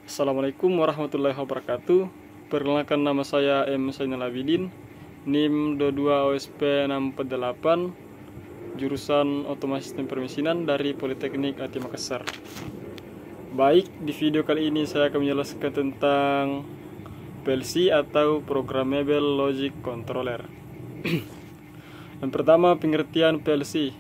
Assalamualaikum warahmatullahi wabarakatuh. Perkenalkan, nama saya M. Zainal Abidin, NIM 22 OSP 648, jurusan Otomasi Sistem Permesinan dari Politeknik AT Makassar. Baik, di video kali ini saya akan menjelaskan tentang PLC atau Programmable Logic Controller. Yang pertama, pengertian PLC.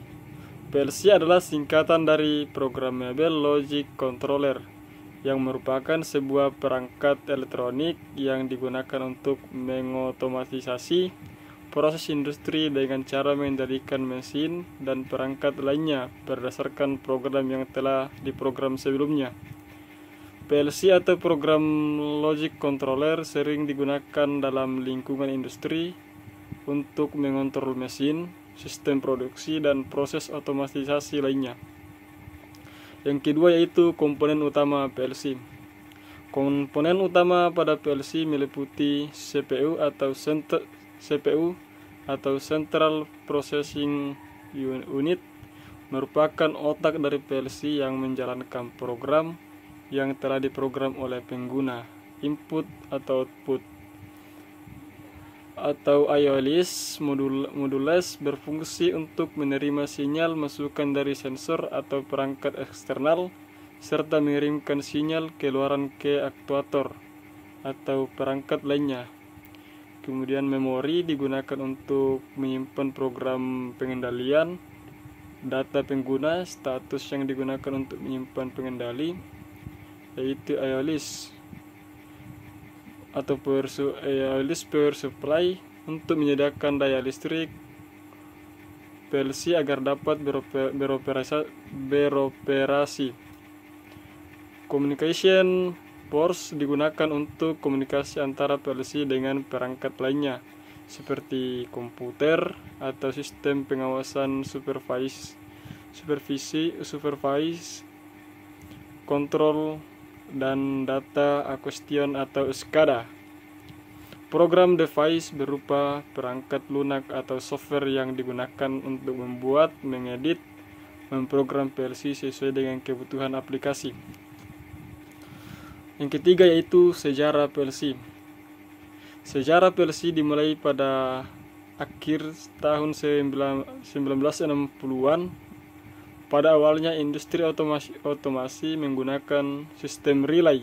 PLC adalah singkatan dari Programmable Logic Controller, yang merupakan sebuah perangkat elektronik yang digunakan untuk mengotomatisasi proses industri dengan cara mengendalikan mesin dan perangkat lainnya berdasarkan program yang telah diprogram sebelumnya. PLC atau Program Logic Controller sering digunakan dalam lingkungan industri untuk mengontrol mesin, sistem produksi, dan proses otomatisasi lainnya. Yang kedua yaitu komponen utama PLC. Komponen utama pada PLC meliputi CPU atau Central Processing Unit, merupakan otak dari PLC yang menjalankan program yang telah diprogram oleh pengguna, input atau output. Atau IOLIS modules berfungsi untuk menerima sinyal masukan dari sensor atau perangkat eksternal serta mengirimkan sinyal keluaran ke aktuator atau perangkat lainnya. Kemudian memori digunakan untuk menyimpan program pengendalian, data pengguna, status yang digunakan untuk menyimpan pengendali, yaitu IOLIS atau power supply untuk menyediakan daya listrik PLC agar dapat beroperasi. Communication ports digunakan untuk komunikasi antara PLC dengan perangkat lainnya seperti komputer atau sistem pengawasan supervise, kontrol, dan data acquisition atau SCADA. Program device berupa perangkat lunak atau software yang digunakan untuk membuat, mengedit, memprogram PLC sesuai dengan kebutuhan aplikasi. Yang ketiga yaitu sejarah PLC. Sejarah PLC dimulai pada akhir tahun 1960-an. Pada awalnya industri otomasi menggunakan sistem relay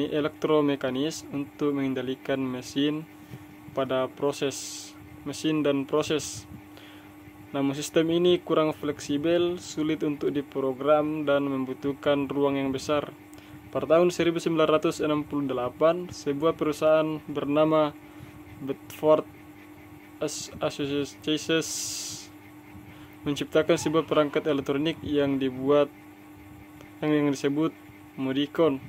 elektromekanis untuk mengendalikan mesin dan proses. Namun sistem ini kurang fleksibel, sulit untuk diprogram, dan membutuhkan ruang yang besar. Pada tahun 1968, sebuah perusahaan bernama Bedford Associates menciptakan sebuah perangkat elektronik yang disebut Modicon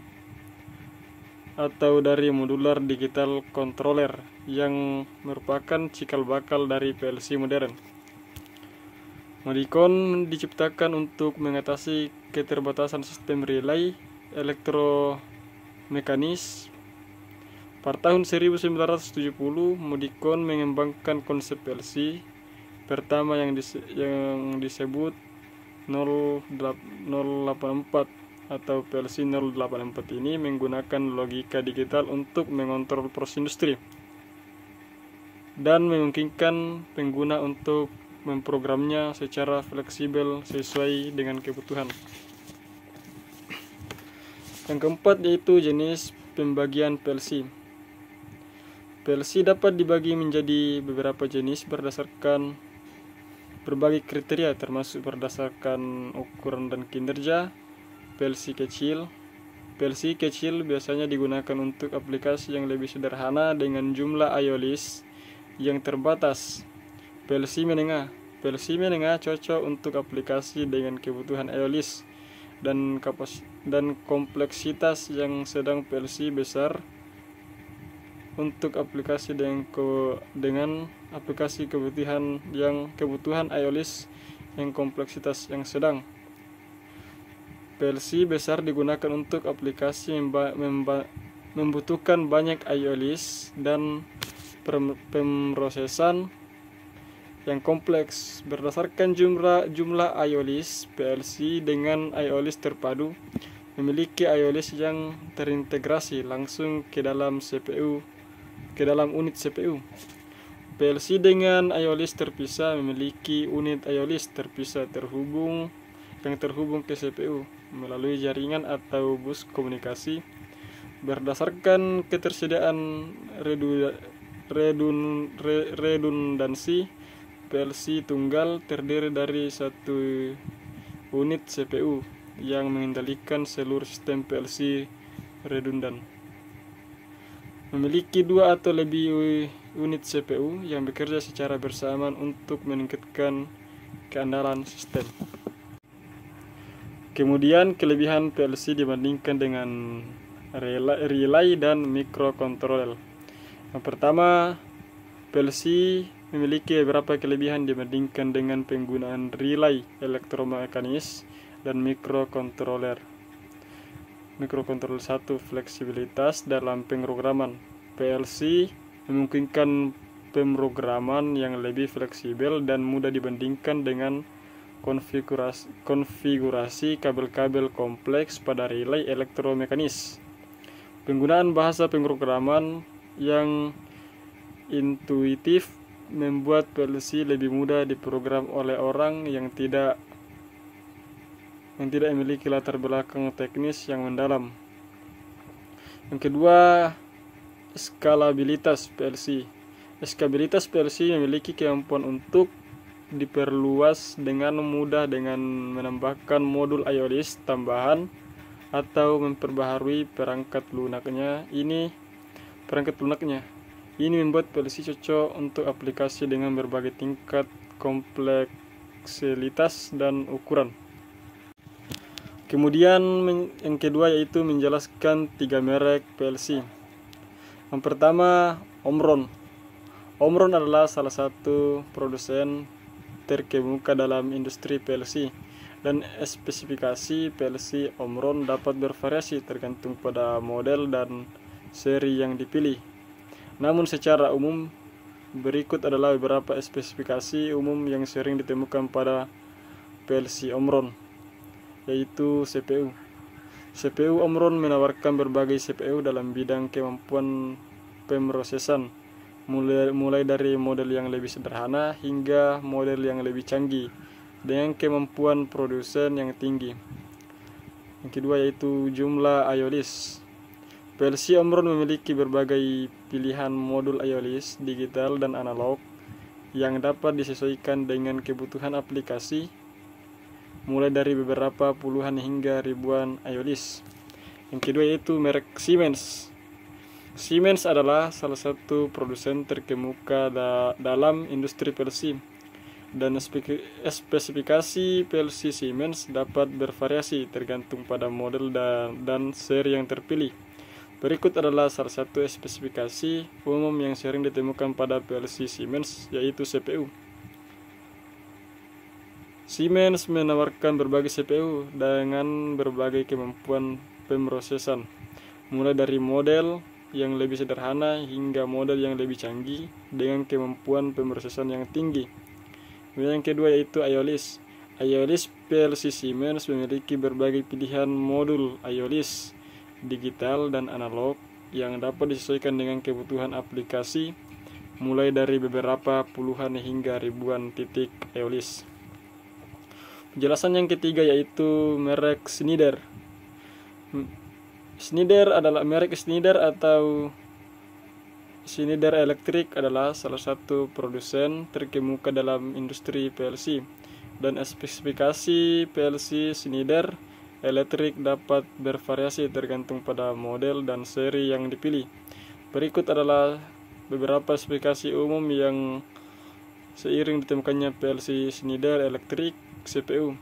atau dari Modular Digital Controller, yang merupakan cikal bakal dari PLC modern. Modicon diciptakan untuk mengatasi keterbatasan sistem relay elektromekanis. Pada tahun 1970, Modicon mengembangkan konsep PLC pertama yang disebut 084 atau PLC 084 ini menggunakan logika digital untuk mengontrol proses industri dan memungkinkan pengguna untuk memprogramnya secara fleksibel sesuai dengan kebutuhan. Yang keempat yaitu jenis pembagian PLC. PLC dapat dibagi menjadi beberapa jenis berdasarkan berbagai kriteria, termasuk berdasarkan ukuran dan kinerja. PLC kecil biasanya digunakan untuk aplikasi yang lebih sederhana dengan jumlah IOLIS yang terbatas. PLC menengah cocok untuk aplikasi dengan kebutuhan IOLIS dan kompleksitas yang sedang. PLC besar untuk aplikasi dengan aplikasi kebutuhan IOLIS yang kompleksitas yang sedang. PLC besar digunakan untuk aplikasi yang membutuhkan banyak IOLIS dan pemrosesan yang kompleks. Berdasarkan jumlah I/O list, PLC dengan I/O list terpadu memiliki I/O list yang terintegrasi langsung ke dalam unit CPU. PLC dengan I/O list terpisah memiliki unit I/O list terpisah yang terhubung ke CPU melalui jaringan atau bus komunikasi. Berdasarkan ketersediaan redundansi, PLC tunggal terdiri dari satu unit CPU yang mengendalikan seluruh sistem PLC redundan. Memiliki dua atau lebih unit CPU yang bekerja secara bersamaan untuk meningkatkan keandalan sistem. Kemudian kelebihan PLC dibandingkan dengan relay dan microcontroller. Yang pertama, PLC memiliki beberapa kelebihan dibandingkan dengan penggunaan relay elektromekanis dan microcontroller. Microcontroller 1, fleksibilitas dalam pemrograman. PLC memungkinkan pemrograman yang lebih fleksibel dan mudah dibandingkan dengan konfigurasi kabel-kabel kompleks pada relay elektromekanis. Penggunaan bahasa pemrograman yang intuitif membuat PLC lebih mudah diprogram oleh orang yang tidak memiliki latar belakang teknis yang mendalam. Yang kedua, skalabilitas PLC. Skalabilitas PLC memiliki kemampuan untuk diperluas dengan mudah dengan menambahkan modul I/O list tambahan atau memperbaharui perangkat lunaknya. Ini membuat PLC cocok untuk aplikasi dengan berbagai tingkat kompleksitas dan ukuran. Kemudian yang kedua yaitu menjelaskan 3 merek PLC. Yang pertama, Omron. Omron adalah salah satu produsen terkemuka dalam industri PLC, dan spesifikasi PLC Omron dapat bervariasi tergantung pada model dan seri yang dipilih. Namun secara umum, berikut adalah beberapa spesifikasi umum yang sering ditemukan pada PLC Omron, yaitu CPU. CPU Omron menawarkan berbagai CPU dalam bidang kemampuan pemrosesan, mulai dari model yang lebih sederhana hingga model yang lebih canggih dengan kemampuan produsen yang tinggi. Yang kedua yaitu jumlah I/O list. PLC Omron memiliki berbagai pilihan modul I/O list digital dan analog yang dapat disesuaikan dengan kebutuhan aplikasi, mulai dari beberapa puluhan hingga ribuan I/O list. Yang kedua yaitu merek Siemens. Siemens adalah salah satu produsen terkemuka dalam industri PLC, dan spesifikasi PLC Siemens dapat bervariasi tergantung pada model dan seri yang terpilih. Berikut adalah salah satu spesifikasi umum yang sering ditemukan pada PLC Siemens, yaitu CPU. Siemens menawarkan berbagai CPU dengan berbagai kemampuan pemrosesan, mulai dari model yang lebih sederhana hingga model yang lebih canggih dengan kemampuan pemrosesan yang tinggi. Yang kedua yaitu I/O list. I/O list PLC Siemens memiliki berbagai pilihan modul I/O list digital dan analog yang dapat disesuaikan dengan kebutuhan aplikasi, mulai dari beberapa puluhan hingga ribuan titik I/O list. Penjelasan yang ketiga yaitu merek Schneider. Merek Schneider atau Schneider Electric adalah salah satu produsen terkemuka dalam industri PLC, dan spesifikasi PLC Schneider Electric dapat bervariasi tergantung pada model dan seri yang dipilih. Berikut adalah beberapa spesifikasi umum yang seiring ditemukannya PLC Schneider Electric CPU.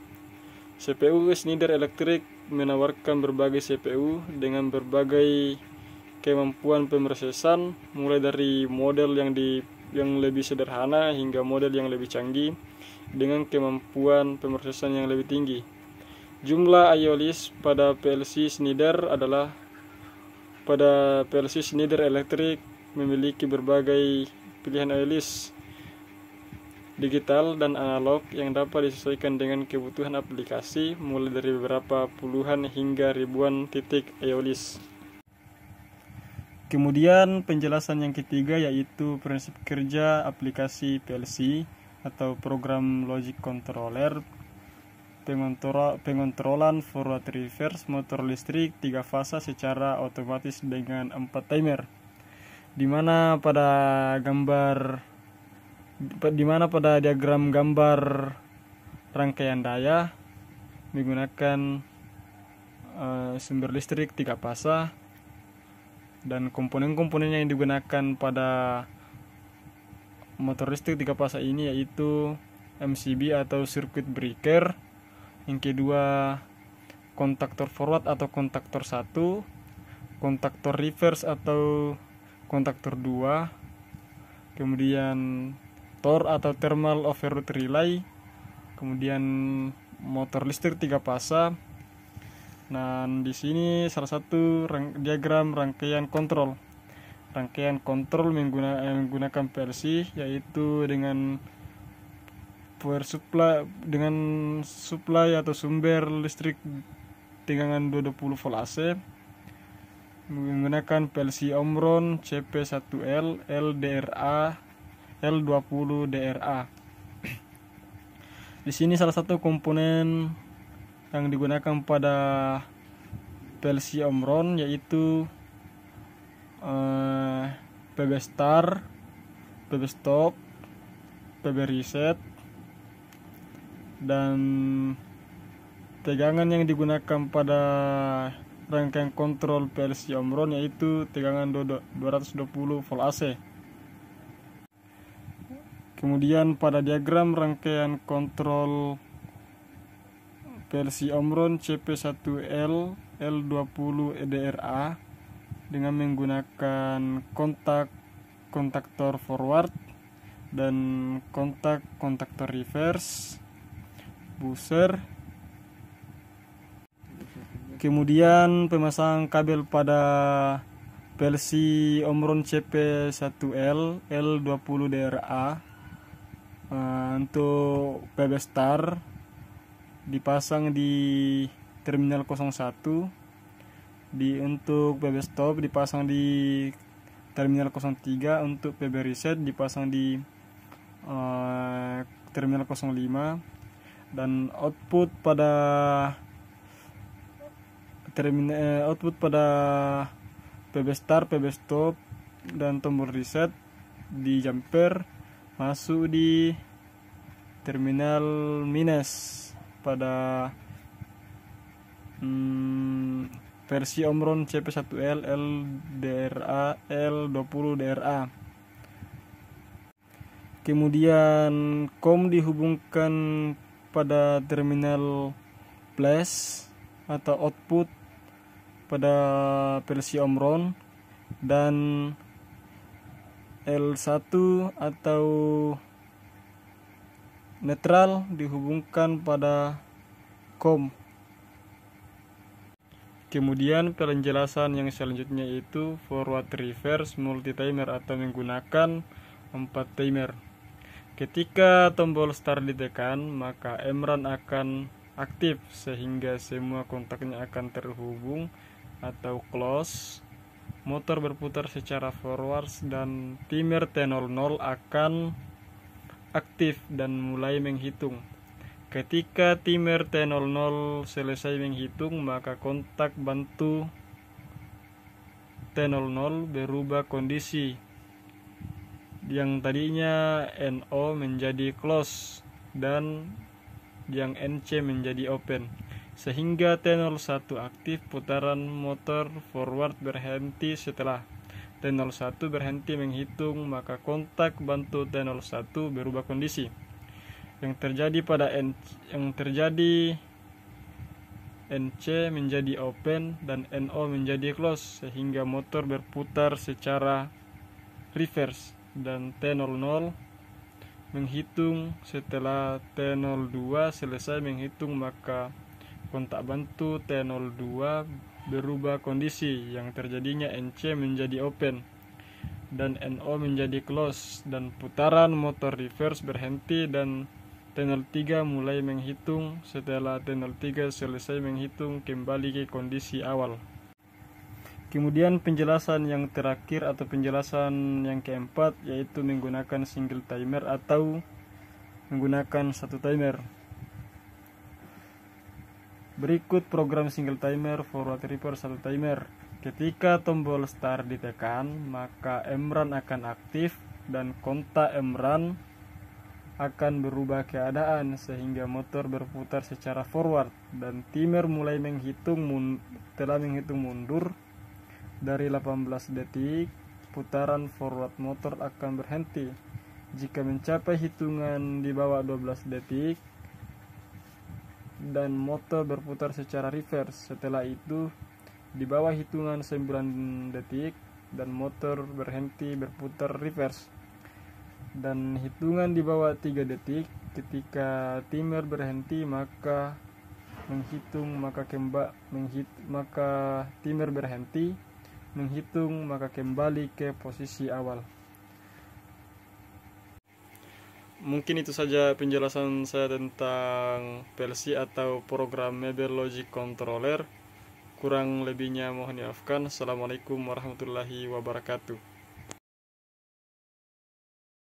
CPU Schneider Electric menawarkan berbagai CPU dengan berbagai kemampuan pemrosesan, mulai dari model yang lebih sederhana hingga model yang lebih canggih dengan kemampuan pemrosesan yang lebih tinggi. Jumlah I/O list pada PLC Schneider Electric memiliki berbagai pilihan I/O list digital dan analog yang dapat disesuaikan dengan kebutuhan aplikasi mulai dari beberapa puluhan hingga ribuan titik EOLIS. Kemudian penjelasan yang ketiga yaitu prinsip kerja aplikasi PLC atau program logic controller, pengontrolan forward reverse motor listrik 3 fasa secara otomatis dengan 4 timer, di mana pada diagram gambar rangkaian daya menggunakan sumber listrik 3 fasa dan komponen-komponen yang digunakan pada motor listrik 3 fasa ini yaitu MCB atau circuit breaker, yang kedua kontaktor forward atau kontaktor 1, kontaktor reverse atau kontaktor 2, kemudian TOR atau thermal overload relay, kemudian motor listrik 3 fasa. Nah, di sini salah satu diagram rangkaian kontrol. Rangkaian kontrol menggunakan PLC yaitu dengan power supply, dengan supply atau sumber listrik tegangan 220 volt AC menggunakan PLC Omron CP1L LDRA L20 DRA. Di sini salah satu komponen yang digunakan pada PLC Omron yaitu PB Start, PB Stop, PB Reset, dan tegangan yang digunakan pada rangkaian kontrol PLC Omron yaitu tegangan 220 volt AC. Kemudian pada diagram rangkaian kontrol PLC Omron CP1L L20 EDRA dengan menggunakan kontaktor forward dan kontaktor reverse, buzzer. Kemudian pemasang kabel pada PLC Omron CP1L L20 DRA untuk PB Star dipasang di terminal 01, untuk PB Stop dipasang di terminal 03, untuk PB Reset dipasang di terminal 05, dan output pada PB Start, PB Stop dan tombol reset di jumper masuk di terminal minus pada versi Omron CP1L LDRA L20 DRA. Kemudian COM dihubungkan pada terminal plus atau output pada versi Omron, dan L1 atau netral dihubungkan pada COM. Kemudian penjelasan yang selanjutnya itu forward reverse multi timer atau menggunakan 4 timer. Ketika tombol start ditekan, maka Emran akan aktif sehingga semua kontaknya akan terhubung atau close. Motor berputar secara forward dan timer T00 akan aktif dan mulai menghitung. Ketika timer T00 selesai menghitung, maka kontak bantu T00 berubah kondisi. Yang tadinya NO menjadi close dan yang NC menjadi open, sehingga T01 aktif. Putaran motor forward berhenti. Setelah T01 berhenti menghitung, maka kontak bantu T01 berubah kondisi. Yang terjadi NC menjadi open dan NO menjadi close, sehingga motor berputar secara reverse, dan T00 menghitung. Setelah T02 selesai menghitung, maka kontak bantu T02 berubah kondisi. Yang terjadinya NC menjadi open dan NO menjadi close, dan putaran motor reverse berhenti dan T03 mulai menghitung setelah T03 selesai menghitung kembali ke kondisi awal. Kemudian penjelasan yang terakhir atau penjelasan yang keempat yaitu menggunakan single timer atau menggunakan satu timer. Berikut program single timer forward reverse satu timer. Ketika tombol start ditekan, maka emran akan aktif dan kontak emran akan berubah keadaan sehingga motor berputar secara forward dan timer mulai telah menghitung mundur dari 18 detik. Putaran forward motor akan berhenti jika mencapai hitungan di bawah 12 detik dan motor berputar secara reverse. Setelah itu di bawah hitungan 9 detik dan motor berhenti berputar reverse. Dan hitungan di bawah 3 detik ketika timer berhenti maka timer berhenti menghitung maka kembali ke posisi awal. Mungkin itu saja penjelasan saya tentang PLC atau Programmable Logic Controller. Kurang lebihnya mohon dimaafkan. Assalamualaikum warahmatullahi wabarakatuh.